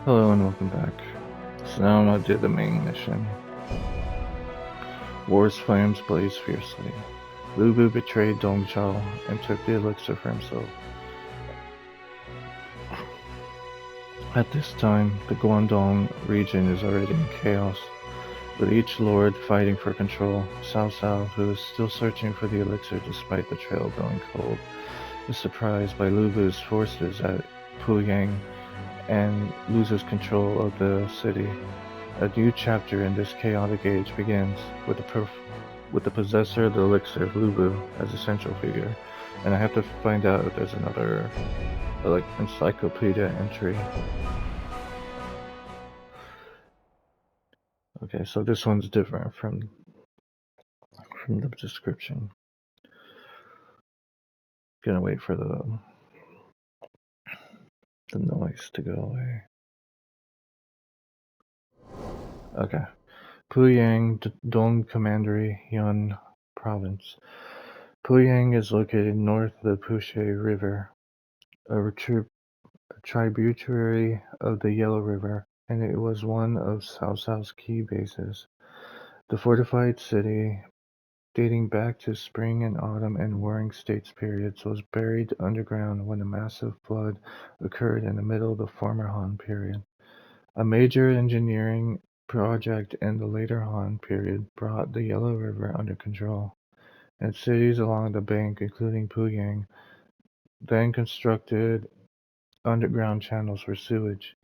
Hello and welcome back. So now I'm gonna do the main mission. War's flames blaze fiercely. Lu Bu betrayed Dong Zhao and took the elixir for himself. At this time, the Guangdong region is already in chaos, with each lord fighting for control. Cao Cao, who is still searching for the elixir despite the trail going cold, is surprised by Lu Bu's forces at Puyang and loses control of the city. A new chapter in this chaotic age begins with the possessor of the elixir, Lu Bu, as a central figure, and I have to find out if there's another encyclopedia entry. Okay, so this one's different from the description. Gonna wait for the noise to go away. Okay. Puyang, Dong Commandery, Yun Province. Puyang is located north of the Pushe River, a tributary of the Yellow River, and it was one of Cao Cao's key bases. The fortified city, dating back to Spring and Autumn and Warring States periods, was buried underground when a massive flood occurred in the middle of the former Han period. A major engineering project in the later Han period brought the Yellow River under control, and cities along the bank, including Puyang, then constructed underground channels for sewage.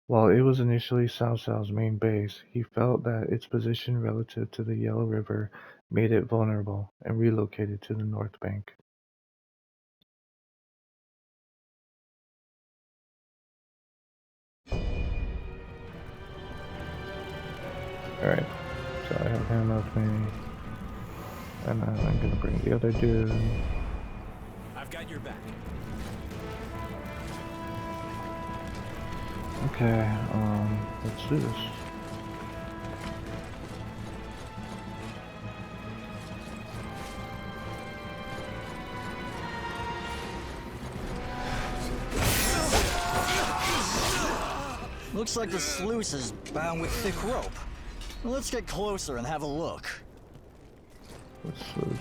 While it was initially Cao Cao's main base, he felt that its position relative to the Yellow River made it vulnerable, and relocated to the north bank. Alright, so I have him with me, and then I'm gonna bring the other dude. I've got your back. Okay, let's do this. Looks like the sluice is bound with thick rope. Let's get closer and have a look. What's this?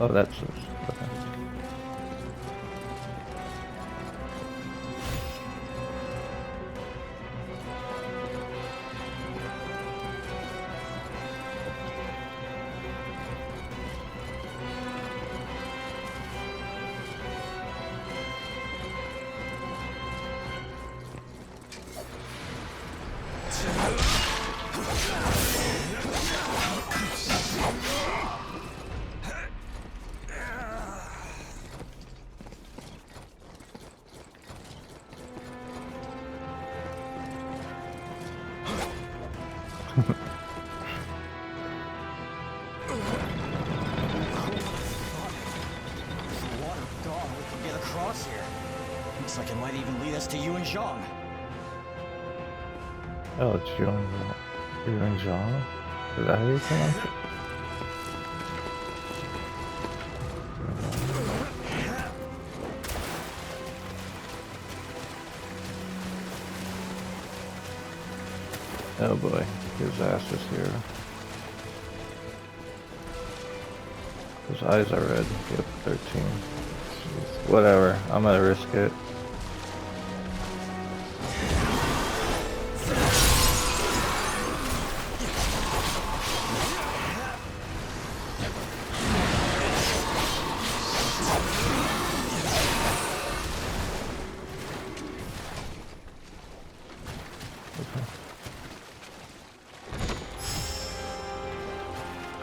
Oh, that's this. Okay. Looks like it might even lead us to Yuanzhong. Oh, it's Yuanzhong? Is that how you pronounce it? Oh boy, his ass is here. His eyes are red. Yep, 13. Jeez. Whatever, I'm gonna risk it.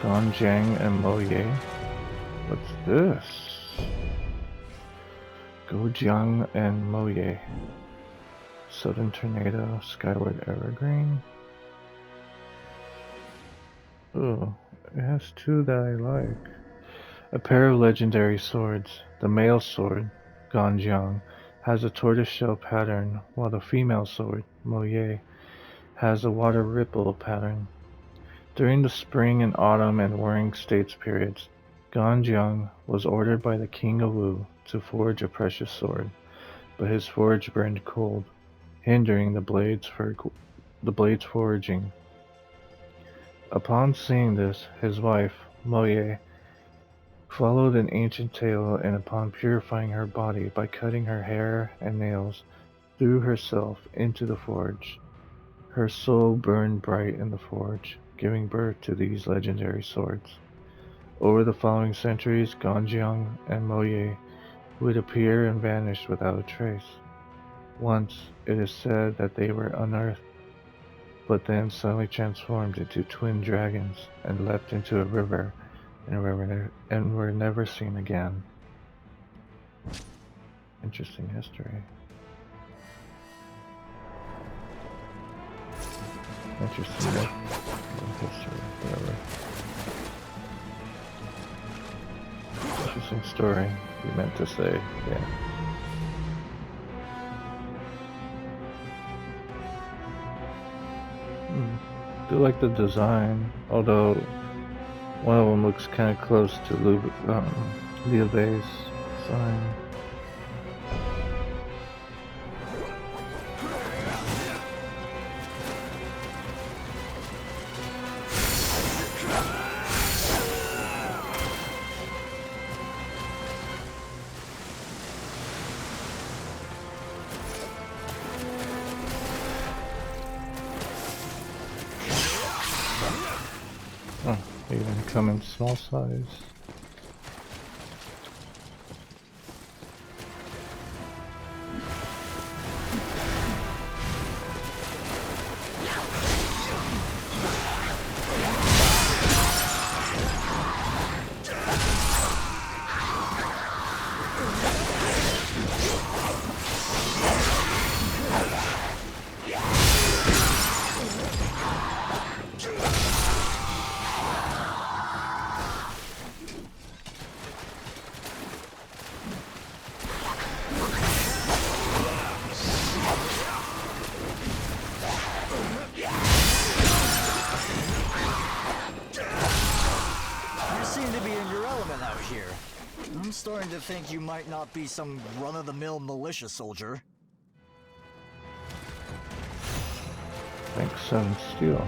Ganjiang and Moye. What's this? Gojiang and Moye. Southern Tornado, Skyward Evergreen. Oh, it has two that I like. A pair of legendary swords. The male sword, Ganjiang, has a tortoiseshell pattern, while the female sword, Moye, has a water ripple pattern. During the Spring and Autumn and Warring States periods, Ganjiang was ordered by the King of Wu to forge a precious sword. but his forge burned cold, hindering the blades forging. Upon seeing this, his wife, Moye, followed an ancient tale, and upon purifying her body by cutting her hair and nails, threw herself into the forge. Her soul burned bright in the forge, giving birth to these legendary swords. Over the following centuries, Ganjiang and Moye would appear and vanish without a trace. Once, it is said that they were unearthed, but then suddenly transformed into twin dragons and leapt into a river and were never seen again. Interesting history. Interesting history, whatever. Interesting story, you meant to say, yeah. Do like the design, although one of them looks kind of close to Liu Bei's sign. Oh, they even come in small size. I'm starting to think you might not be some run-of-the-mill militia soldier. Rank 7 steel.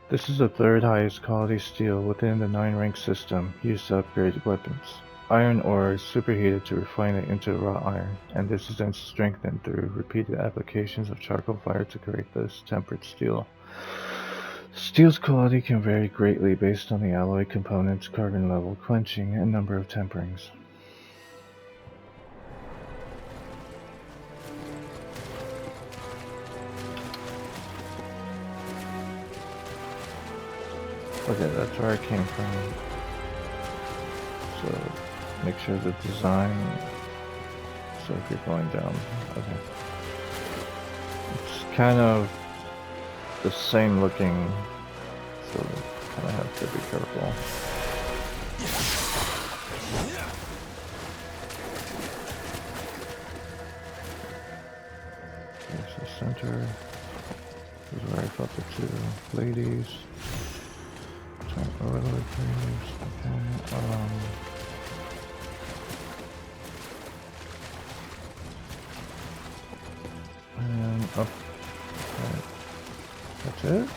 This is the third highest quality steel within the 9-rank system used to upgrade weapons. Iron ore is superheated to refine it into raw iron, and this is then strengthened through repeated applications of charcoal fire to create this tempered steel. Steel's quality can vary greatly based on the alloy components, carbon level, quenching, and number of temperings. Okay, that's where I came from. So, make sure the design, so if you're going down, okay. It's kind of the same looking, so kind of have to be careful. Here's the center. This is where I fought the two ladies. Overload frames, okay. And up. Right. That's it.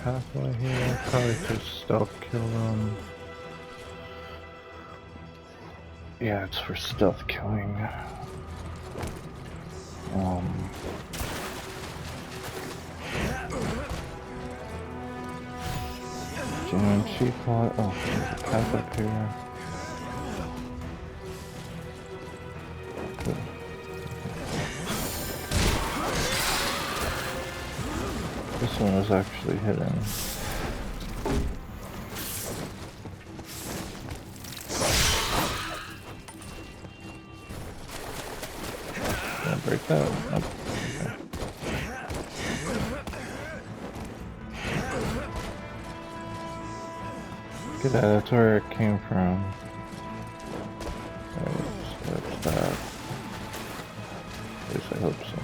Pathway here. Probably just stealth kill them. Yeah, it's for stealth killing. Genuine cheap plot. Oh, there's a path up here. Cool. This one is actually hidden. Gonna break that. Oh, okay. Okay, that's where it came from. That's that. At least I hope so.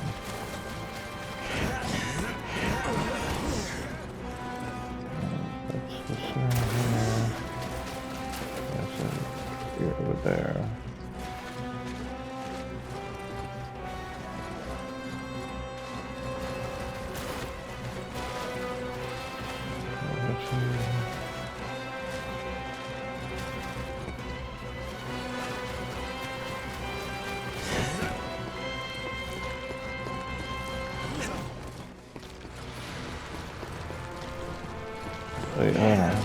Wait, hold on.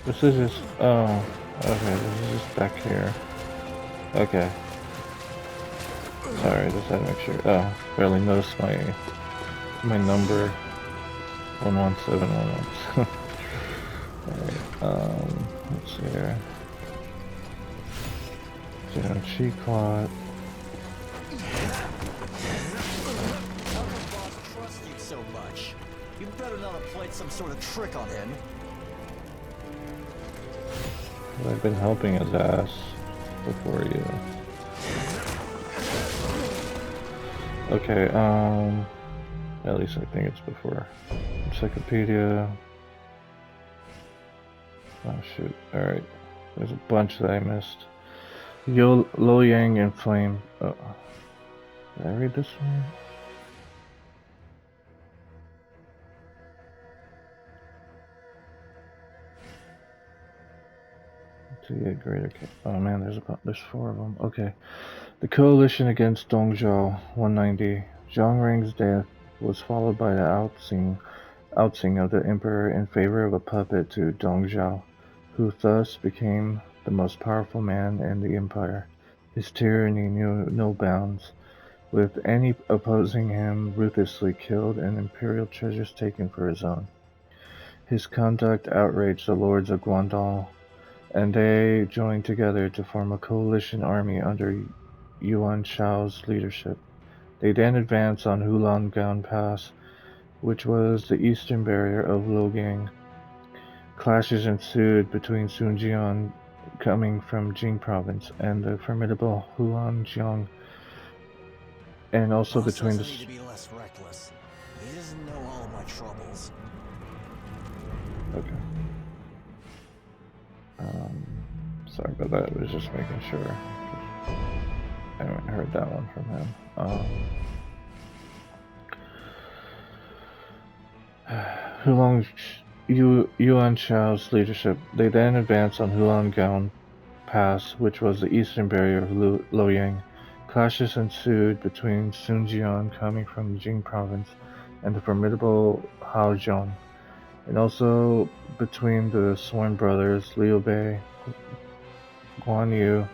This is just, oh, okay, this is just back here. Okay. Sorry, just had to make sure. Oh, barely noticed my number. 11711. Alright, let's see here. Chi Clot. How come Bob trusts you so much? You better not have played some sort of trick on him. I've been helping his ass before you. Okay, at least I think it's before. Encyclopedia. Oh shoot, alright. There's a bunch that I missed. Lo Yang and Flame. Oh. Did I read this one? To get greater. Oh man, there's 4 of them. Okay. The coalition against Dongzhou, 190. Zhang Reng's death was followed by the outsing of the emperor in favor of a puppet to Dongzhou, who thus became the most powerful man in the empire. His tyranny knew no bounds, with any opposing him ruthlessly killed and imperial treasures taken for his own. His conduct outraged the lords of Guangdong, and they joined together to form a coalition army under Yuan Shao's leadership. They then advanced on Hulangang Pass, which was the eastern barrier of Luogang. Clashes ensued between Sun Jian, coming from Jing province, and the formidable Huan Jiang, and also Boss between the... doesn't need to be less reckless. He doesn't know all of my troubles. Okay. Sorry about that, I was just making sure. I haven't heard that one from him. Yuan Shao's leadership. They then advanced on Hulangang Pass, which was the eastern barrier of Luoyang. Clashes ensued between Sun Jian, coming from Jing province, and the formidable Hao Zhong, and also between the sworn brothers Liu Bei, Guan Yu,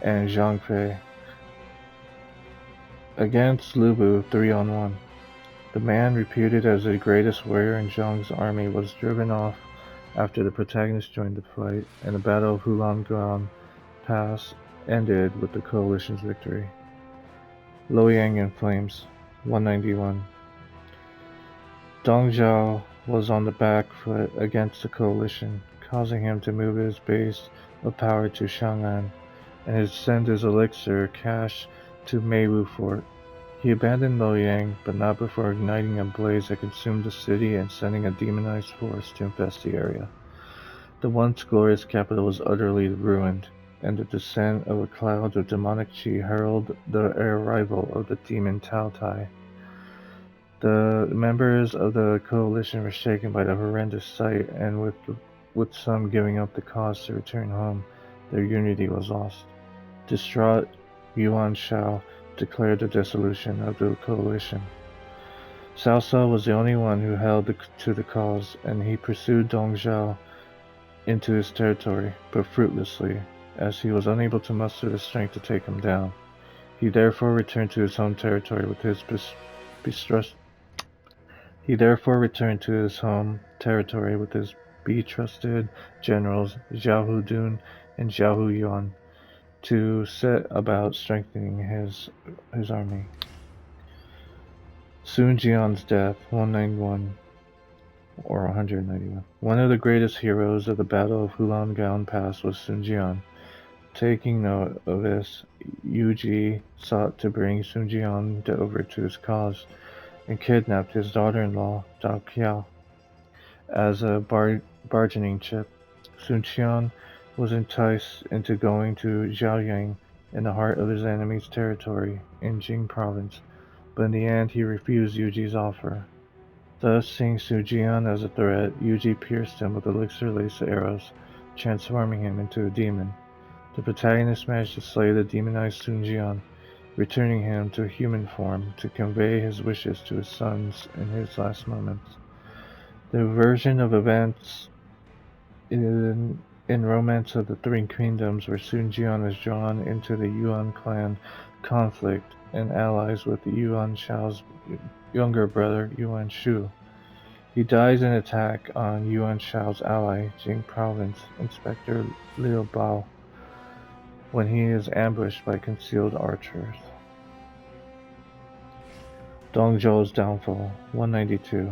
and Zhang Fei. Against Lu Bu, 3-on-1. The man, reputed as the greatest warrior in Zhang's army, was driven off after the protagonist joined the fight, and the Battle of Hulangang Pass ended with the coalition's victory. Luoyang in flames, 191. Dong Zhao was on the back foot against the coalition, causing him to move his base of power to Chang'an, and send his elixir cache to Meiwu Fort. He abandoned Luoyang, but not before igniting a blaze that consumed the city and sending a demonized force to infest the area. The once glorious capital was utterly ruined, and the descent of a cloud of demonic qi heralded the arrival of the demon Tao Tai. The members of the coalition were shaken by the horrendous sight, and with some giving up the cause to return home, their unity was lost. Distraught, Yuan Shao declared the dissolution of the coalition. Cao Cao was the only one who held to the cause, and he pursued Dong Zhao into his territory, but fruitlessly, as he was unable to muster the strength to take him down. He therefore returned to his home territory with his betrusted generals Zhao Hudun and Zhao Huyuan to set about strengthening his army. Sun Jian's death, 191 or 191. One of the greatest heroes of the Battle of Hulangang Pass was Sun Jian. Taking note of this, Yu Ji sought to bring Sun Jian over to his cause, and kidnapped his daughter-in-law, Dao Qiao, as a bargaining chip. Sun Jian was enticed into going to Zhaoyang, in the heart of his enemy's territory in Jing province, but in the end he refused Yu Ji's offer. Thus, seeing Sun Jian as a threat, Yu Ji pierced him with elixir-laced arrows, transforming him into a demon. The protagonist managed to slay the demonized Sun Jian, returning him to human form to convey his wishes to his sons in his last moments. The version of events in Romance of the Three Kingdoms where Sun Jian is drawn into the Yuan clan conflict and allies with Yuan Shao's younger brother Yuan Shu. He dies in attack on Yuan Shao's ally, Jing Province Inspector Liu Bao, when he is ambushed by concealed archers. Dong Zhuo's downfall, 192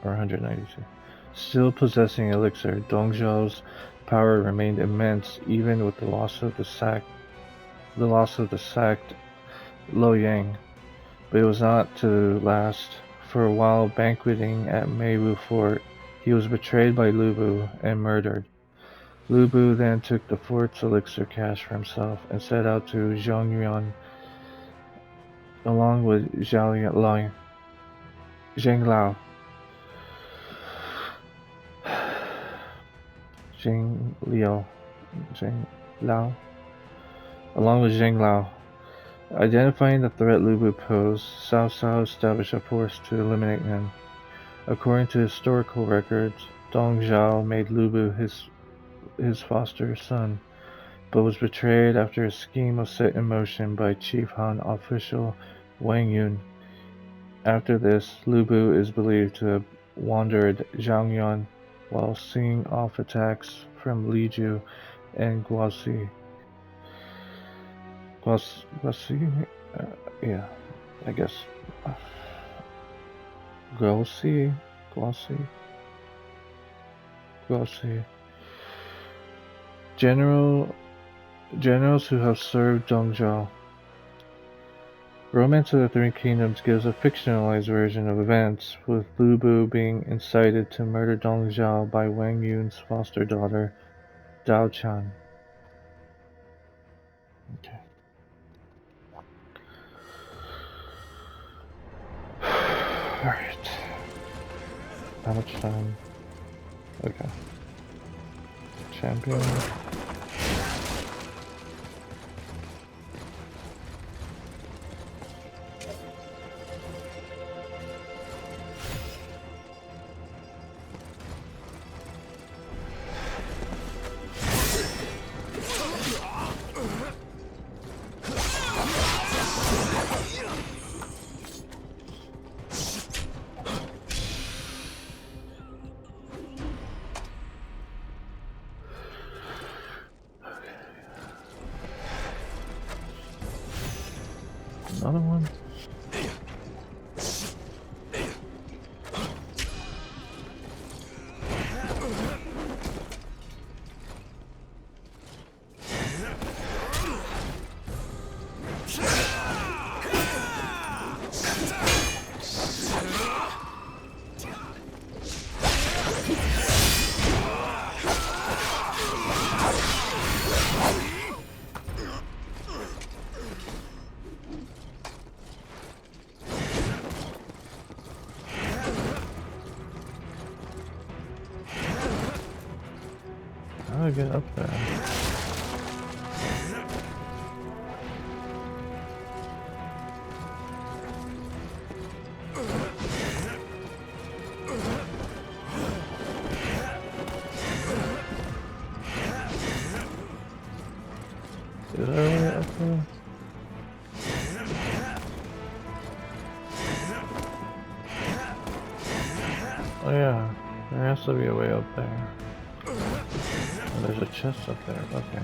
or 192. Still possessing elixir, Dong Zhuo's power remained immense even with the loss of the sacked Luoyang, but it was not to last. For a while banqueting at Meiwu Fort, he was betrayed by Lu Bu and murdered. Lu Bu then took the fort's elixir cache for himself and set out to Zhongyuan along with Zheng Lao. Along with Zheng Lao. Identifying the threat Lu Bu posed, Cao Cao established a force to eliminate him. According to historical records, Dong Zhao made Lu Bu his foster son, but was betrayed after a scheme was set in motion by Chief Han official Wang Yun. After this, Lu Bu is believed to have wandered Zhangyuan while seeing off attacks from Li Ju and Guozi. Yeah, I guess. Guozi. Generals who have served Dong Zhao. Romance of the Three Kingdoms gives a fictionalized version of events, with Lu Bu being incited to murder Dong Zhao by Wang Yun's foster daughter, Dao Chan. Okay. Alright. How much time? Okay. Champion. Another one? How do I get up there? Is there a way up there? Oh yeah, there has to be a way up there. Oh, there's a chest up there, okay.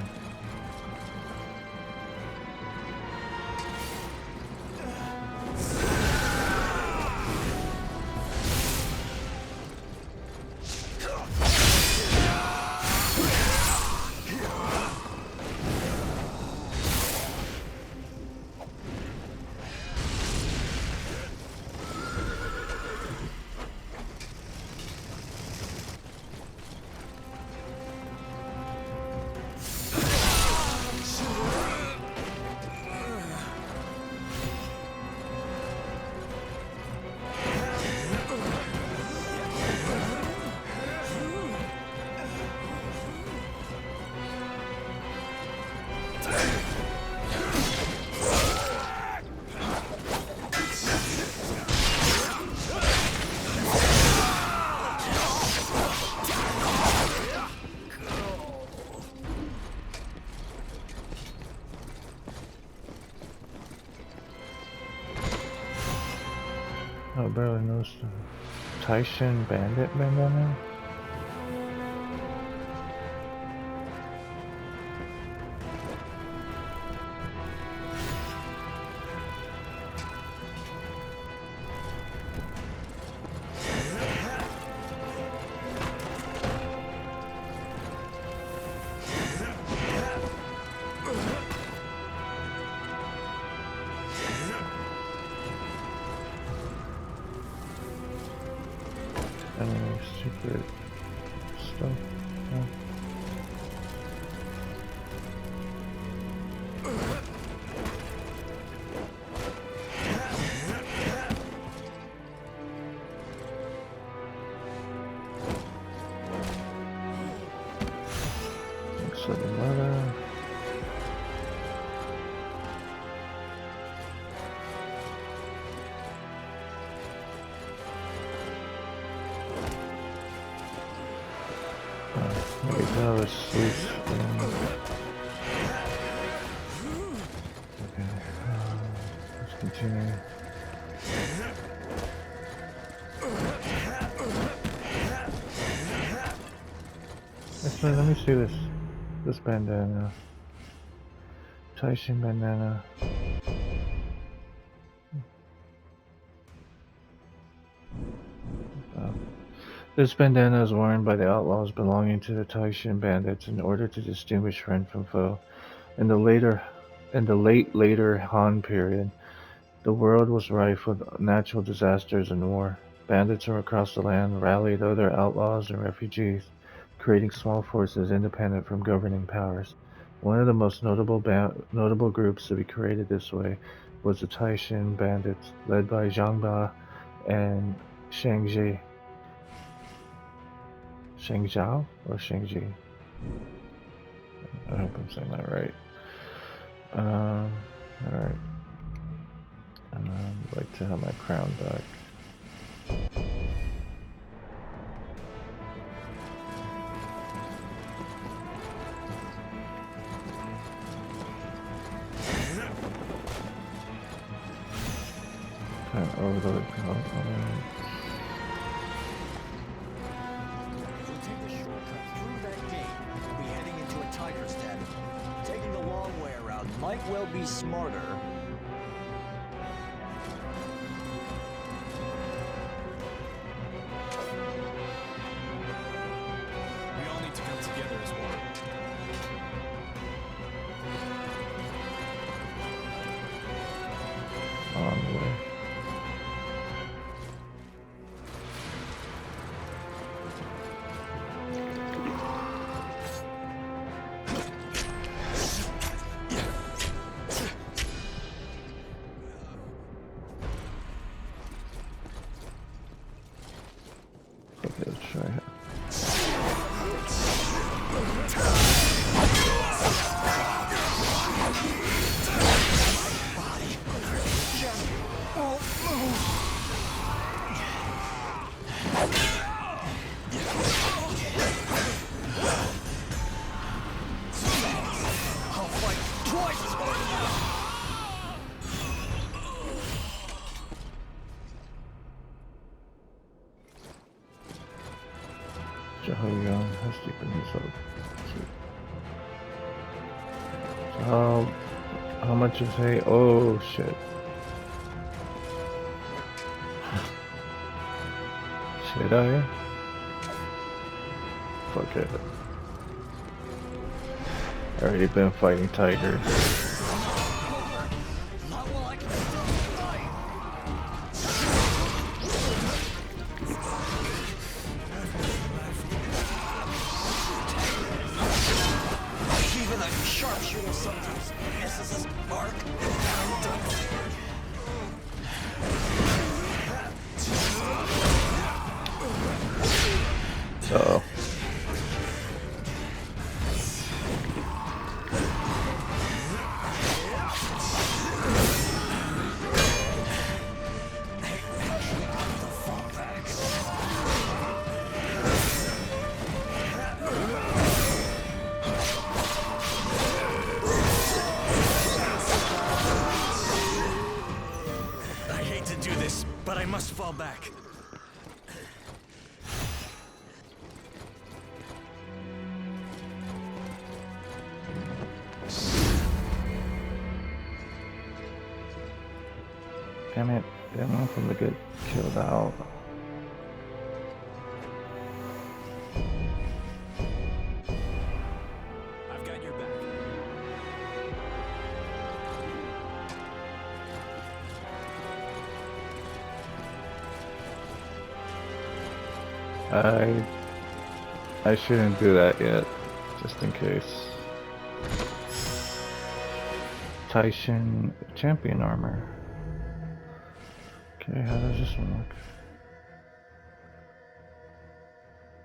Oh, barely noticed the Taishin bandit bandana. Any secret stuff? No. Looks like a letter. Maybe that was sluice. Okay, let's continue. Actually, let me see this bandana. Taishin bandana. This bandana is worn by the outlaws belonging to the Taishin bandits in order to distinguish friend from foe. In the later Han period, the world was rife with natural disasters and war. Bandits from across the land rallied other outlaws and refugees, creating small forces independent from governing powers. One of the most notable groups to be created this way was the Taishin bandits, led by Zhang Ba and Shang Ji. Shang Zhao or Shang Ji? I hope I'm saying that right. Alright. I'd like to have my crown back. Overload. If we take the shortcut through that gate, we'll be heading into a tiger's den. Taking the long way around might well be smarter. We all need to come together as one. On the way. Okay, let's try it. I'll fight twice as hard. Jahoyan has deepened his hope. So how much is hay? Oh shit. Should I? Fuck it. Already been fighting tigers. Not while I can still fight. Even a sharpshooter sometimes misses his mark. Uh-oh. come back. Damn it, didn't want them to get killed out. I've got your back. I shouldn't do that yet, just in case. Taishin champion armor. Okay, how does this one look?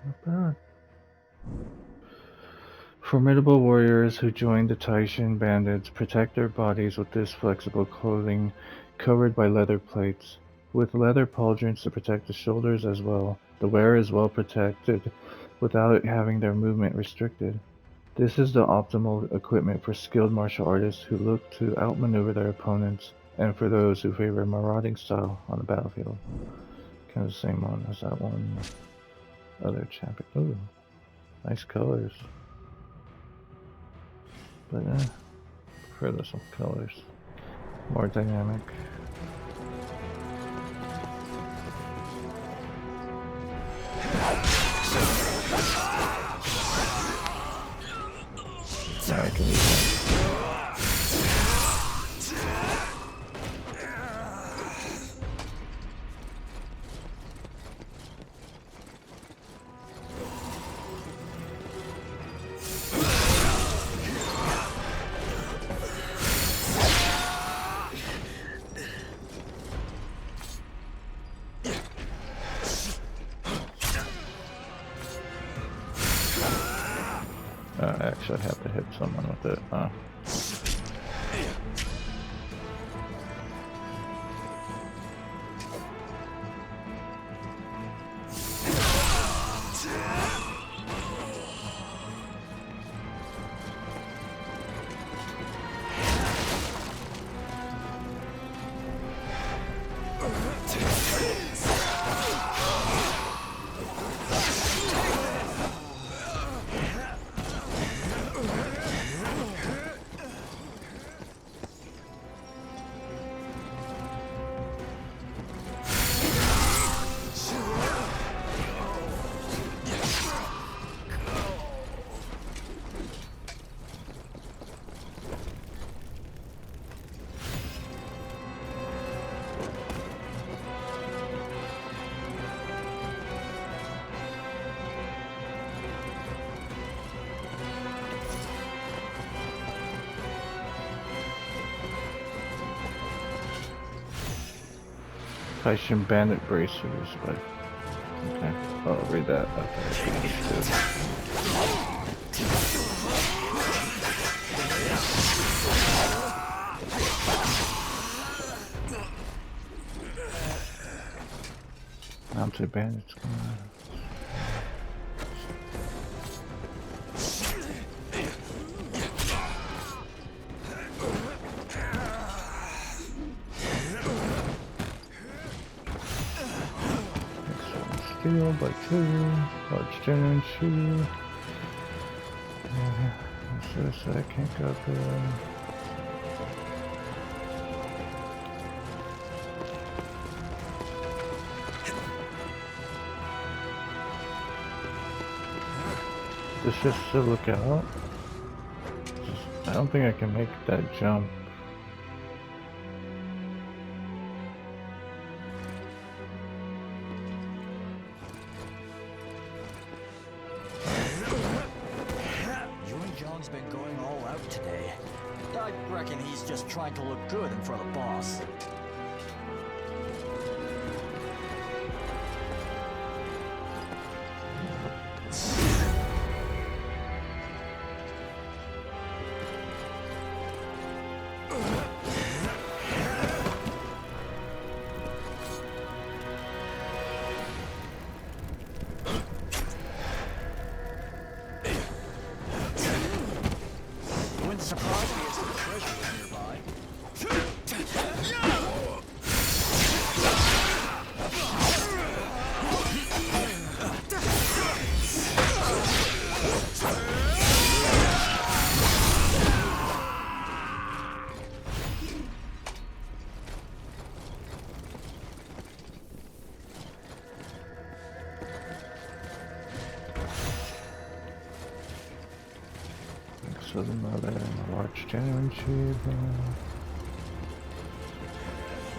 Not bad. Formidable warriors who join the Taishin bandits protect their bodies with this flexible clothing covered by leather plates, with leather pauldrons to protect the shoulders as well. The wearer is well protected without having their movement restricted. This is the optimal equipment for skilled martial artists who look to outmaneuver their opponents, and for those who favor marauding style on the battlefield. Kind of the same one as that one other champion. Ooh, nice colors. But prefer this one colors. More dynamic. Now I can use that. Actually, I have to hit someone with it. Taishin bandit bracers, but okay. Oh, read that. Okay, mounted bandits going on. Steel by 2, large cannon, shooter. What's this? I can't go up there. This just to look out. I don't think I can make that jump. Yuan Zhang's been going all out today. I reckon he's just trying to look good in front of boss. Surprise me as the treasure was nearby. Relics of the Mother and a large genuine achievement.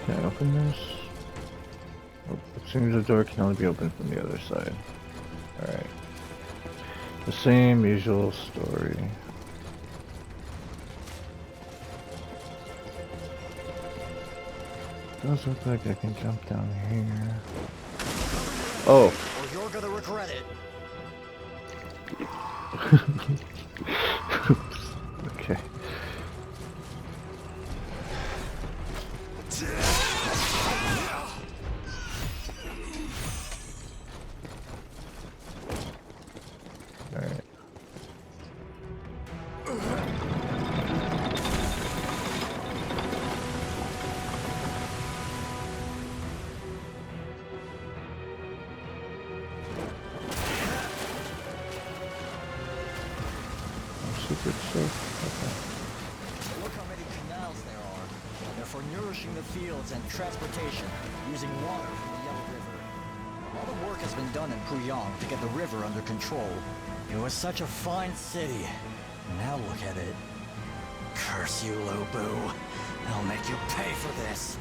Can I open this? Oh, it seems the door can only be opened from the other side. Alright. The same usual story. Does look like I can jump down here. Oh! Or you're gonna regret it. Okay. Alright. Secret safe. Okay. Look how many canals there are. They're for nourishing the fields and transportation, using water from the Yellow River. A lot of work has been done in Puyang to get the river under control. It was such a fine city. Now look at it. Curse you, Lu Bu. I'll make you pay for this.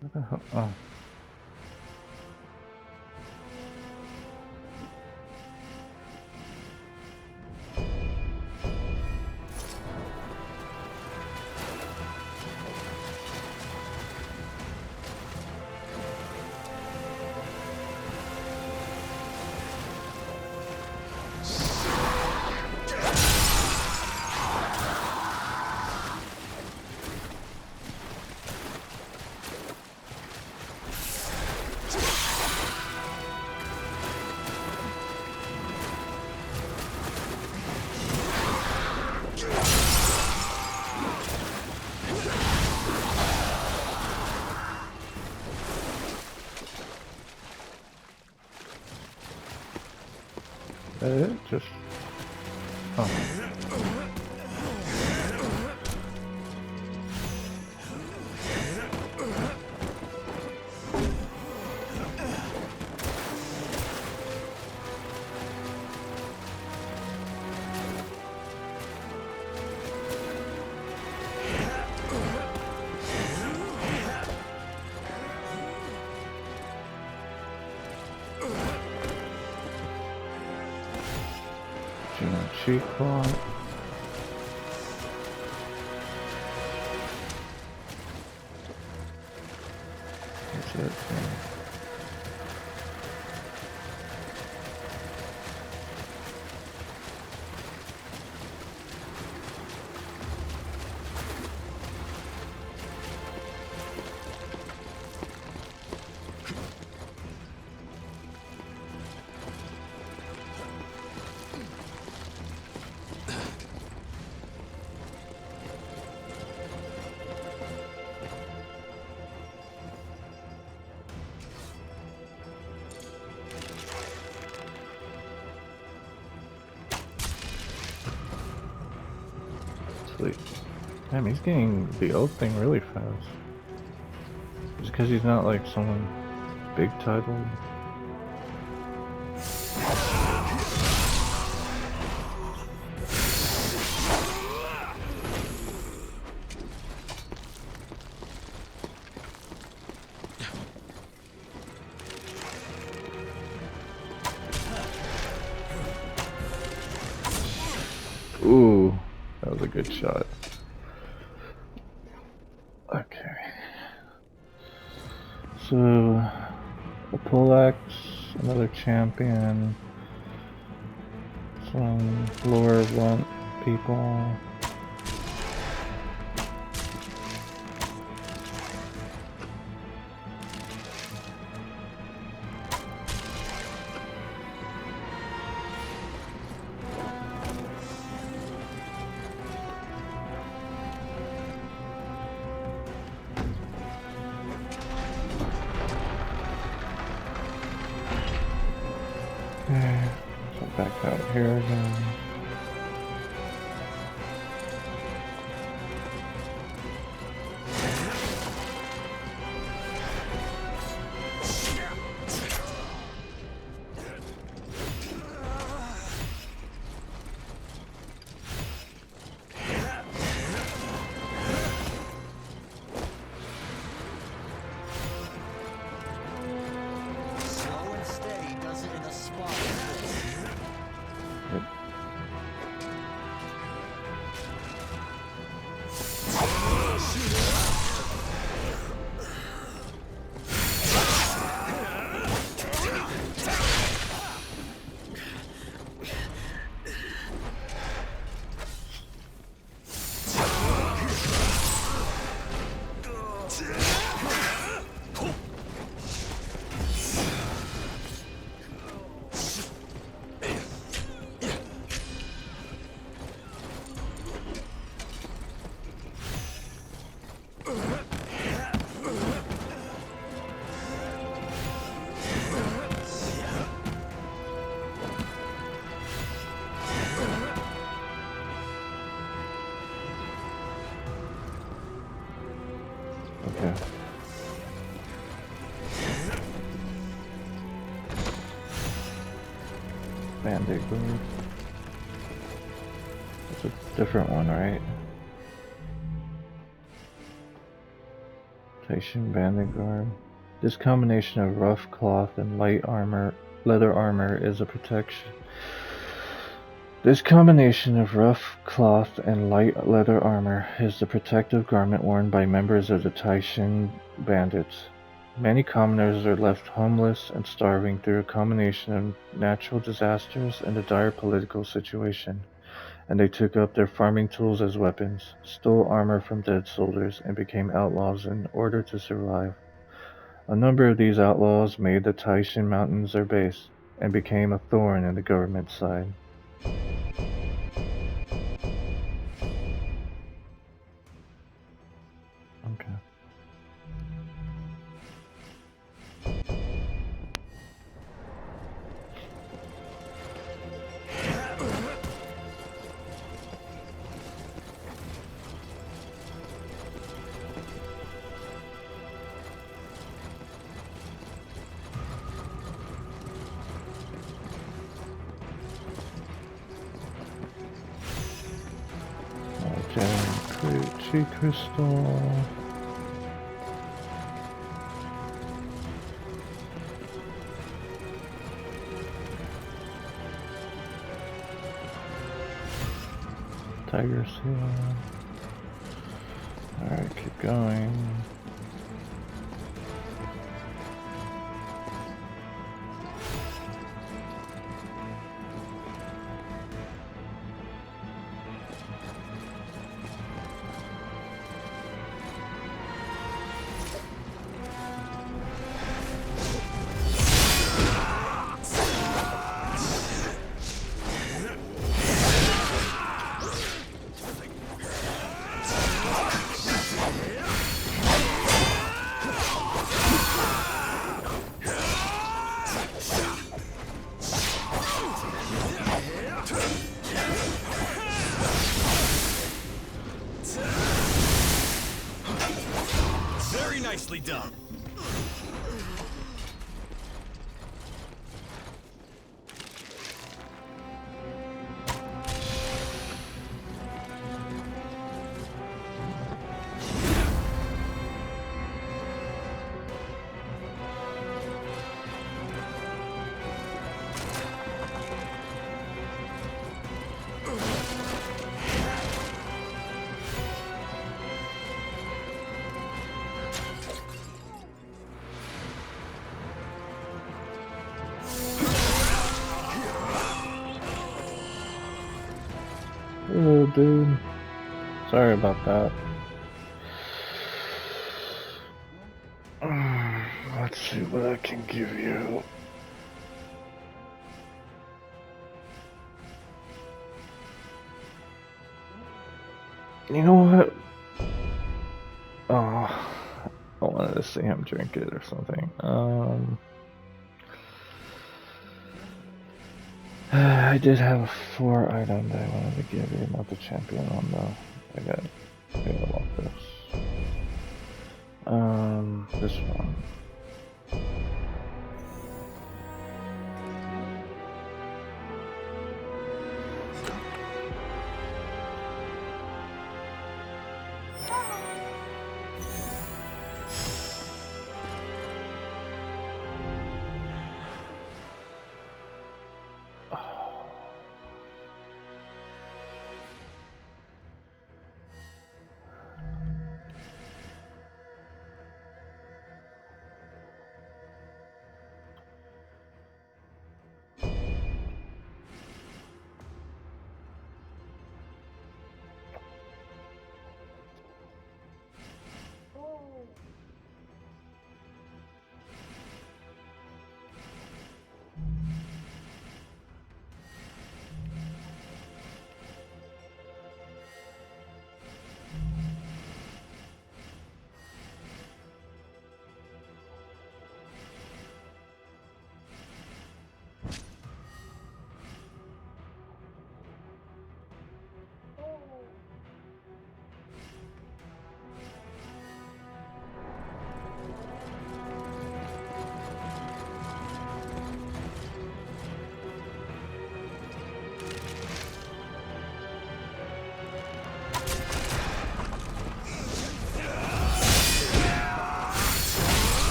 What the hell? Oh. That it? Just... Oh. Cheat clock. That's it. Yeah. Sweet. Damn, he's getting the oath thing really fast. Is it because he's not like someone big titled? Ooh, that was a good shot. Okay. So, a poleaxe, another champion, some lower runt people. here again. Slow and steady does it in a spot like this. Yep. Okay. Band-Aid Bird. It's a different one, right? Taishin Band-Aid Garb. This combination of rough cloth and light armor, leather armor is a protection. This combination of rough cloth and light leather armor is the protective garment worn by members of the Taishin bandits. Many commoners are left homeless and starving through a combination of natural disasters and a dire political situation, and they took up their farming tools as weapons, stole armor from dead soldiers, and became outlaws in order to survive. A number of these outlaws made the Taishin Mountains their base, and became a thorn in the government's side. Okay. Chi crystal. Tiger seal. Alright, keep going. Very nicely done. Oh, dude. Sorry about that. Let's see what I can give you. You know what? Oh, I wanted to see him drink it or something. I did have a 4 item that I wanted to give you, not the champion one though. I gotta walk this. This one.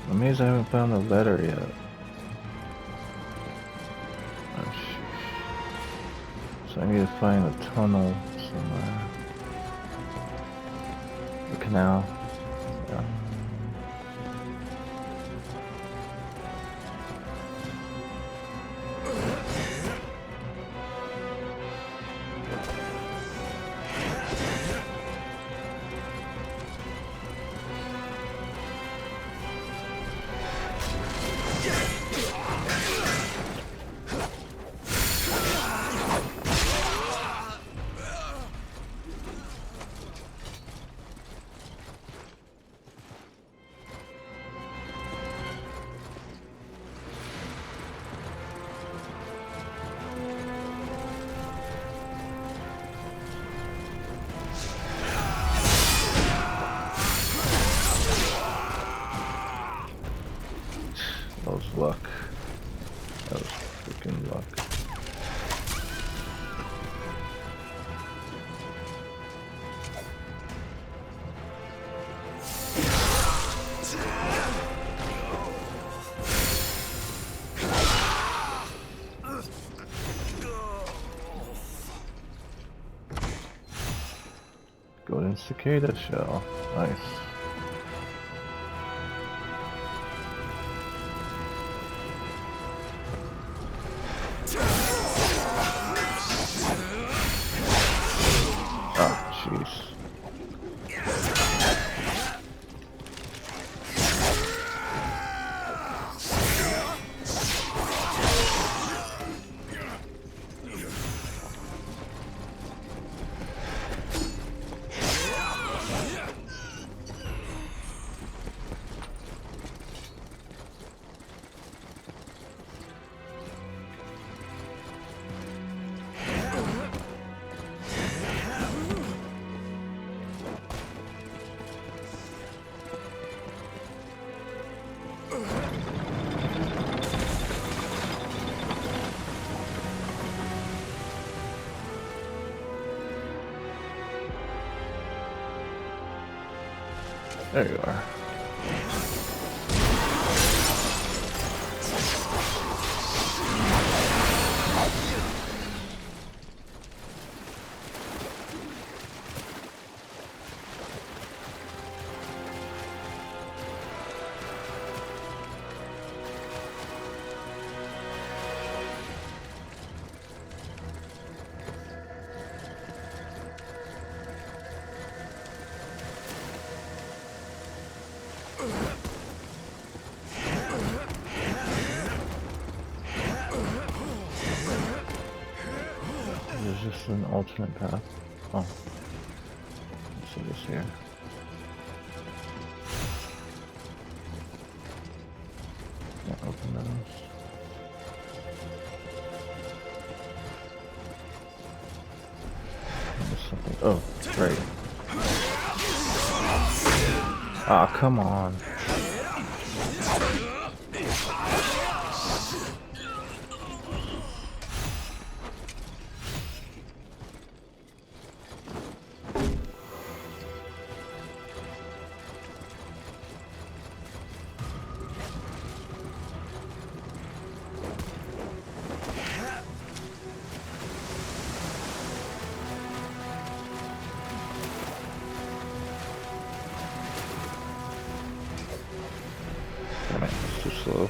I'm amazed I haven't found the letter yet. Oh, so I need to find a tunnel somewhere. The canal. Yeah. That was luck. That was freaking luck. Golden cicada shell. Nice. Jeez. There you are. this an alternate path? Oh. Let's see this here. Can't open those. There's something. Oh, right. Ah, come on. Damn it, it's too slow.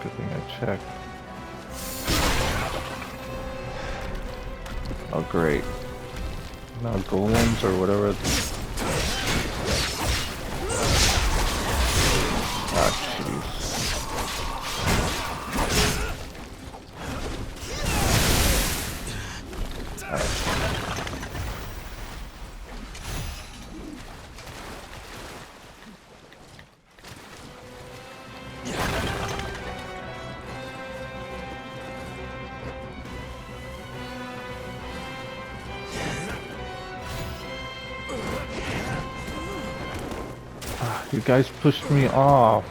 Good thing I checked. Oh great. Now golems or whatever. Ah jeez. You guys pushed me off.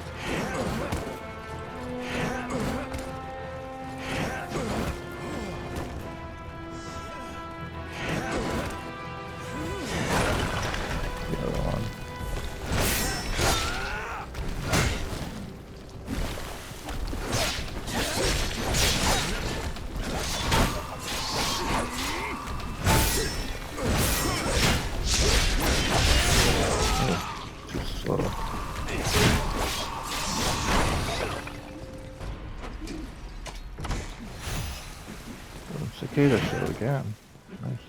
The other one. Oh, too slow. Cicada show again. Nice.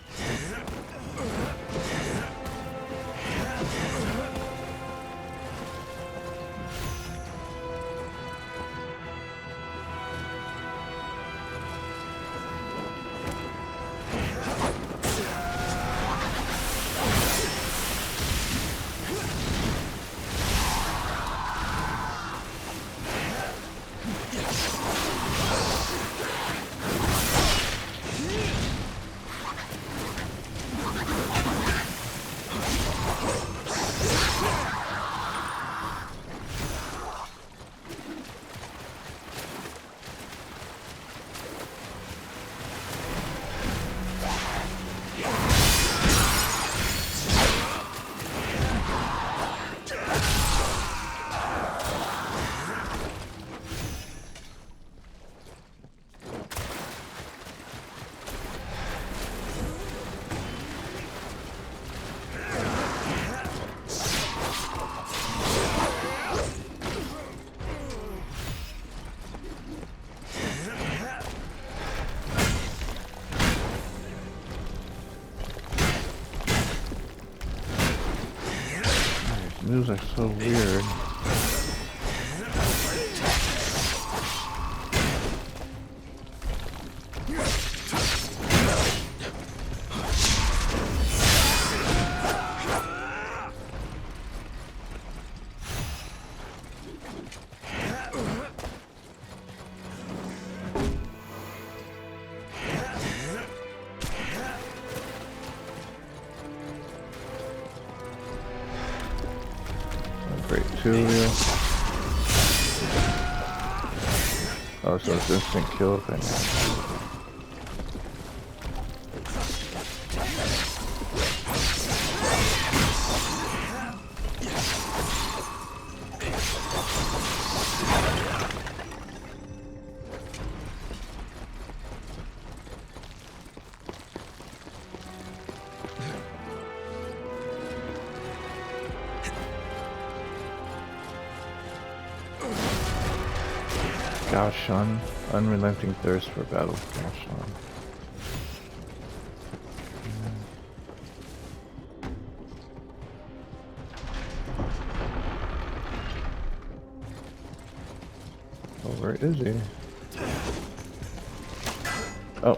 Moves are so weird. Great two-wheel. Oh, so it's instant kill thing. Gaoshan, unrelenting thirst for battle. Gaoshan. Oh, where is he? Oh.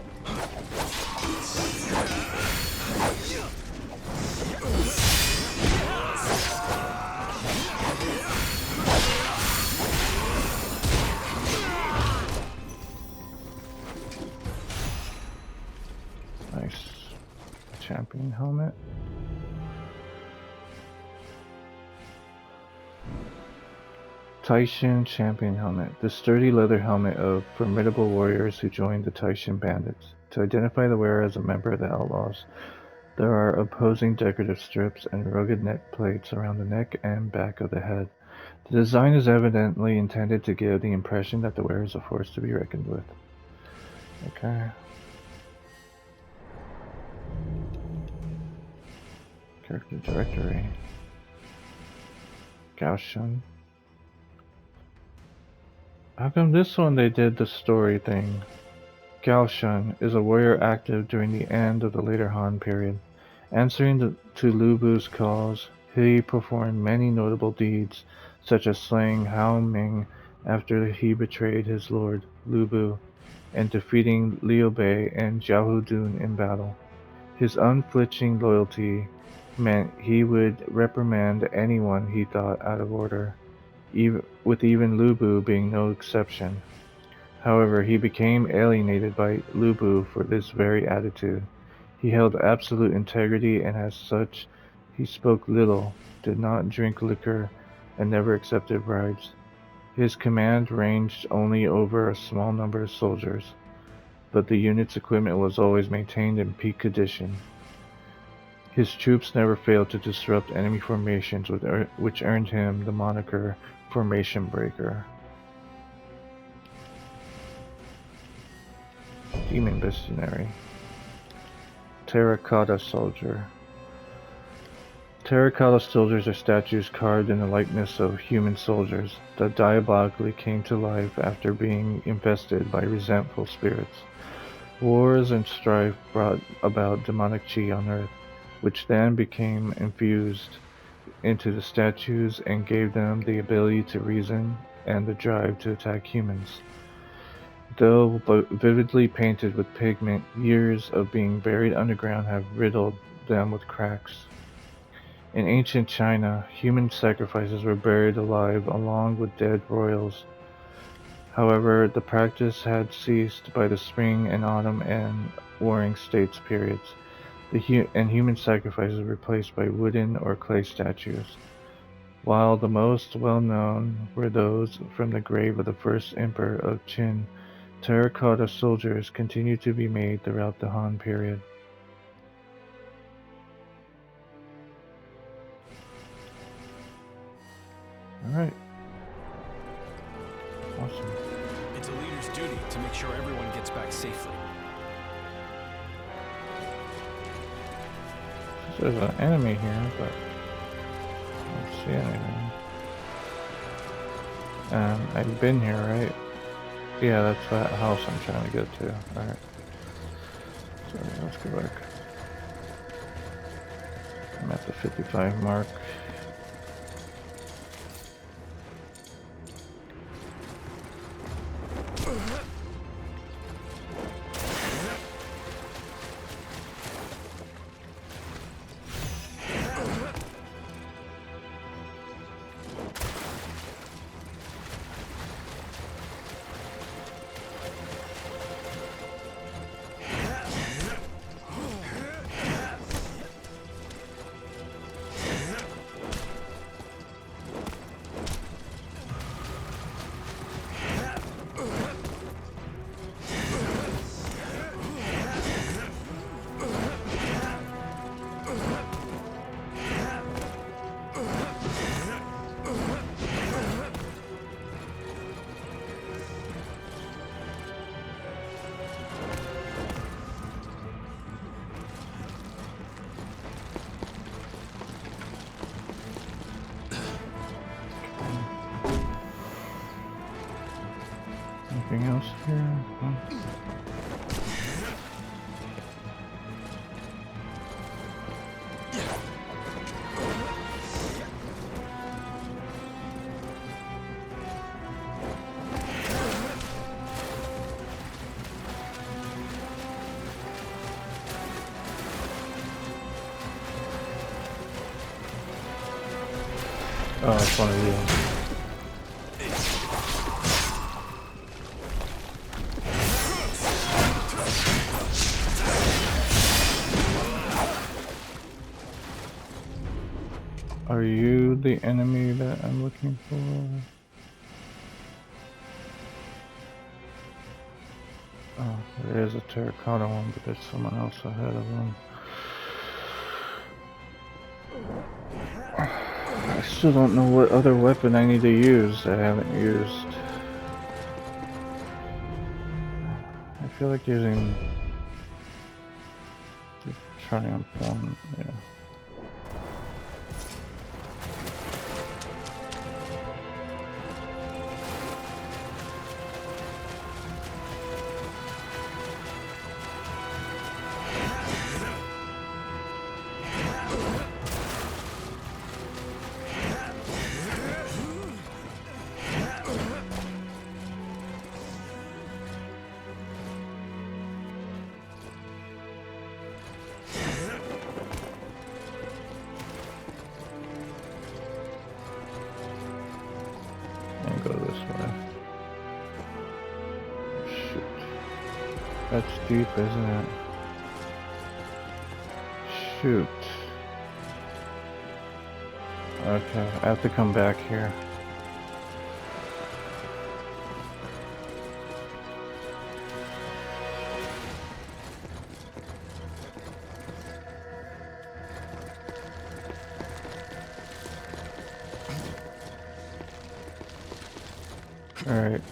Nice. Champion helmet. Taishin Champion Helmet. The sturdy leather helmet of formidable warriors who joined the Taishin bandits. To identify the wearer as a member of the Outlaws, there are opposing decorative strips and rugged neck plates around the neck and back of the head. The design is evidently intended to give the impression that the wearer is a force to be reckoned with. Okay. Character directory. Gaoshan. How come this one they did the story thing? Gaoshan is a warrior active during the end of the later Han period. Answering to Lu Bu's calls, he performed many notable deeds, such as slaying Hao Ming after he betrayed his lord, Lu Bu, and defeating Liu Bei and Zhao Dun in battle. His unflinching loyalty meant he would reprimand anyone he thought out of order, with even Lu Bu being no exception. However, he became alienated by Lu Bu for this very attitude. He held absolute integrity, and as such, he spoke little, did not drink liquor, and never accepted bribes. His command ranged only over a small number of soldiers, but the unit's equipment was always maintained in peak condition. His troops never failed to disrupt enemy formations, which earned him the moniker Formation Breaker. Demon Missionary. Terracotta Soldier. Terracotta soldiers are statues carved in the likeness of human soldiers that diabolically came to life after being infested by resentful spirits. Wars and strife brought about demonic chi on Earth, which then became infused into the statues and gave them the ability to reason and the drive to attack humans. Though vividly painted with pigment, years of being buried underground have riddled them with cracks. In ancient China, human sacrifices were buried alive along with dead royals. However, the practice had ceased by the Spring and Autumn and Warring States periods, and human sacrifices were replaced by wooden or clay statues. While the most well-known were those from the grave of the first emperor of Qin, terracotta soldiers continued to be made throughout the Han period. Alright. Awesome. It's a leader's duty to make sure everyone gets back safely. There's an enemy here, but I don't see anything. I've been here, right? Yeah, that's that house I'm trying to get to. Alright. So let's go back. I'm at the 55 mark. anything else here? Hmm. Oh, it's one of you. Are you the enemy that I'm looking for? Oh, there is a terracotta one, but there's someone else ahead of him. I still don't know what other weapon I need to use that I haven't used. I feel like using the Triumph one, yeah. And go this way. Shoot. That's deep, isn't it? Shoot. Okay, I have to come back here. Alright,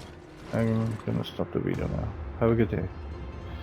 I'm gonna stop the video now. Have a good day.